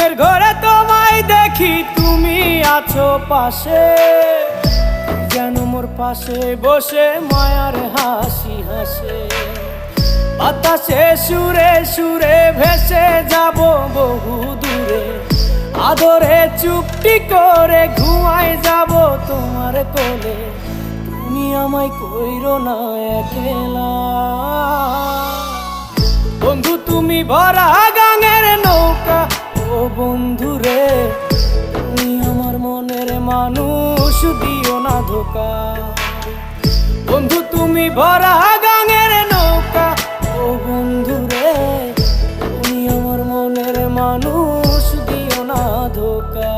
ঘুমের ঘরে তোমায় দেখি, তুমি আছো পাশে, যেন মোর পাশে বসে মায়ার হাসি হাসে। বাতাসে সুরে সুরে ভেসে যাব বহু দূরে, আদরে চুপটি করে ঘুমায় যাব তোমার কোলে। তুমি আমায় কইরো না একলা বন্ধু, তুমি ভরা গাঙের নৌকা। ও বন্ধু রে, তুমি আমার মনের মানুষ, দিও না ধোকা। বন্ধু তুমি ভরা গাঙের নৌকা। ও বন্ধু রে, তুমি আমার মনের মানুষ, দিও না ধোকা।